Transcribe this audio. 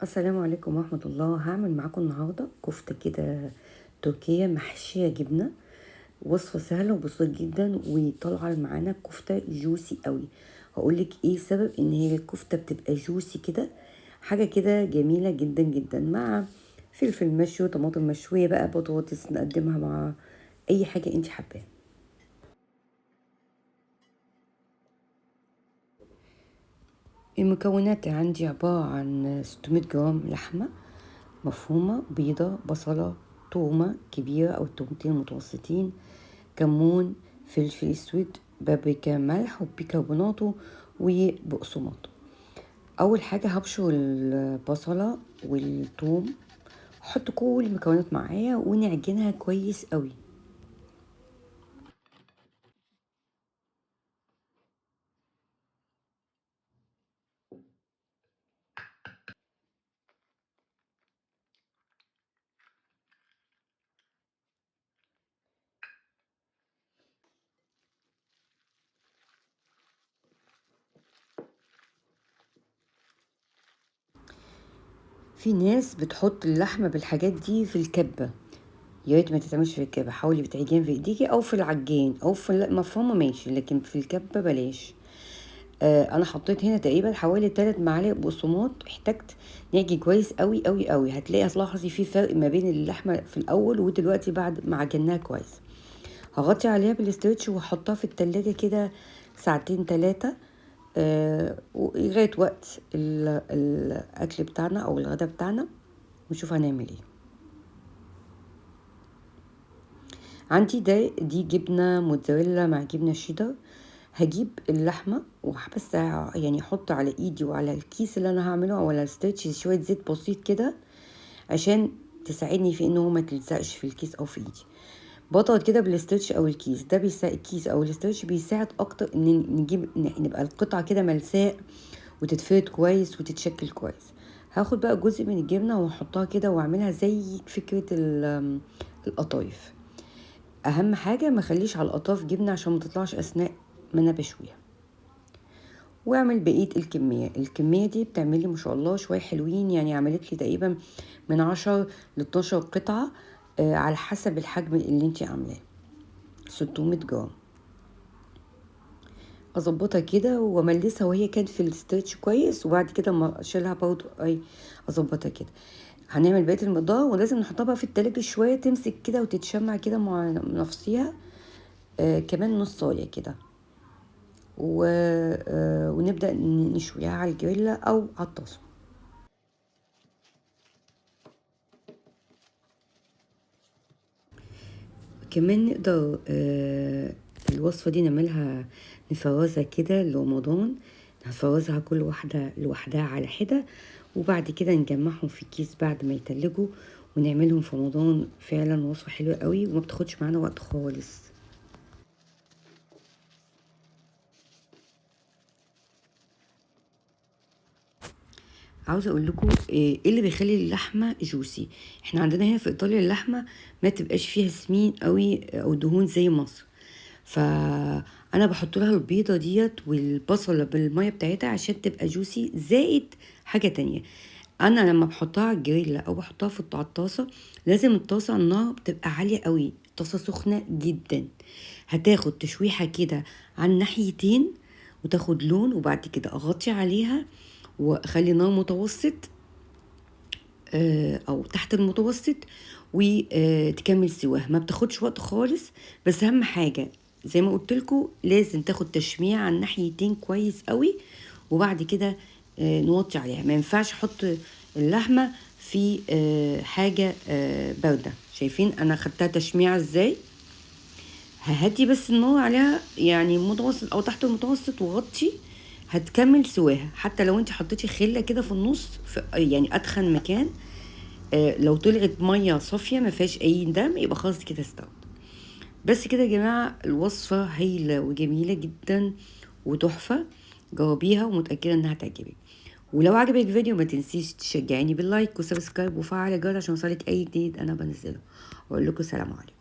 السلام عليكم ورحمة الله. هعمل معاكم النهاردة كفتة كده تركية محشية جبنة. وصفة سهلة وبسيطة جدا وطالعة معانا كفتة جوسي قوي. هقولك ايه سبب ان هي الكفتة بتبقى جوسي كده. حاجة كده جميلة جدا جدا مع فلفل مشوي، طماطم مشوية بقى، بطاطس، نقدمها مع اي حاجة انت حباها. المكونات عندي عبارة عن 600 جرام لحمة مفرومة، بيضة، بصلة، تومة كبيرة أو تومتين متوسطين، كمون، فلفل اسود، بابريكا، ملح وبيكربوناتو وبقسماط. أول حاجة هبشر البصلة والثوم، احط كل المكونات معايا ونعجنها كويس قوي. في ناس بتحط اللحمة بالحاجات دي في الكبة، يا ريت ما تتعملش في الكبة. حاولي بتعجين في ايديكي او في العجين او في المفرمة ماشي، لكن في الكبة بلاش. انا حطيت هنا تقريبا حوالي 3 معالق بقسماط. احتجت نعجن كويس قوي قوي قوي. هتلاحظي في فرق ما بين اللحمه في الاول ودلوقتي بعد ما عجناها كويس. هغطي عليها بالاسترتش واحطها في التلاجة كده ساعتين 3، لغايه وقت الاكل بتاعنا او الغدا بتاعنا، ونشوف هنعمل ايه. عندي دي جبنة موتزاريلا مع جبنة شيدر. هجيب اللحمة وبس يعني احط على ايدي وعلى الكيس اللي انا هعمله او على الستريتش شوية زيت بسيط كده عشان تساعدني في انه ما تلزقش في الكيس او في ايدي. بضغط كده بالاسترتش او الكيس ده بيساعد، الكيس او الاسترتش بيساعد اكتر ان نبقى القطعة كده ملساء وتتفرد كويس وتتشكل كويس. هاخد بقى جزء من الجبنة واحطها كده واعملها زي فكرة القطايف. اهم حاجه ما اخليش على الاطراف جبنه عشان ما تطلعش اثناء ما انا بشويها. واعمل بقيه الكميه دي بتعملي ما شاء الله شويه حلوين، يعني عملت لي تقريبا من 10 ل 12 قطعه، على حسب الحجم اللي انت عاملاه. 600 جرام. اظبطها كده واملسها وهي كانت في الستريتش كويس، وبعد كده ما اشيلها برضو اظبطها كده. هنعمل بقيه المقدار ولازم نحطها بقى في التلاجة شويه تمسك كده وتتشمع كده مع نفسيها. كمان نص صايه كده ونبدأ نشويها على الجريلا أو على الطاسة. كمان نقدر الوصفة دي نعملها، نفرزها كده لرمضان. هنفرزها كل واحدة لوحدها على حدة، وبعد كده نجمعهم في كيس بعد ما يتلجوا ونعملهم في رمضان. فعلا وصفة حلوة قوي وما بتاخدش معانا وقت خالص. عاوزه اقول لكم ايه اللي بيخلي اللحمه جوسي. احنا عندنا هنا في ايطاليا اللحمه ما تبقاش فيها سمين قوي او دهون زي مصر، فانا بحط لها البيضه ديت والبصله بالميه بتاعتها عشان تبقى جوسي. زائد حاجه تانية، انا لما بحطها على الجريلا او بحطها في الطاسه لازم الطاسه على النار بتبقى عاليه قوي، الطاسه سخنه جدا. هتاخد تشويحه كده على الناحيتين وتاخد لون، وبعد كده اغطي عليها واخلي نار متوسط او تحت المتوسط وتكمل سواها. ما بتاخدش وقت خالص، بس اهم حاجه زي ما قلت لكم لازم تاخد تشميع على الناحيتين كويس قوي، وبعد كده نوطي عليها. ما ينفعش احط اللحمه في حاجه بارده. شايفين انا خدتها تشميع ازاي؟ ههدي بس النار عليها يعني متوسط او تحت المتوسط وغطي. هتكمل سواها حتى لو انت حطيتي خله كده في النص، في يعني ادخن مكان. لو طلعت ميه صافيه ما فيهاش اي دم يبقى خلاص كده استوت. بس كده يا جماعه، الوصفه هايله وجميله جدا وتحفه. جاوبيها ومتاكده انها تعجبك. ولو عجبك الفيديو ما تنسيش تشجعيني باللايك وسبسكرايب وفعل الجرس عشان يوصلك اي جديد انا بنزله. واقول لكم سلام عليكم.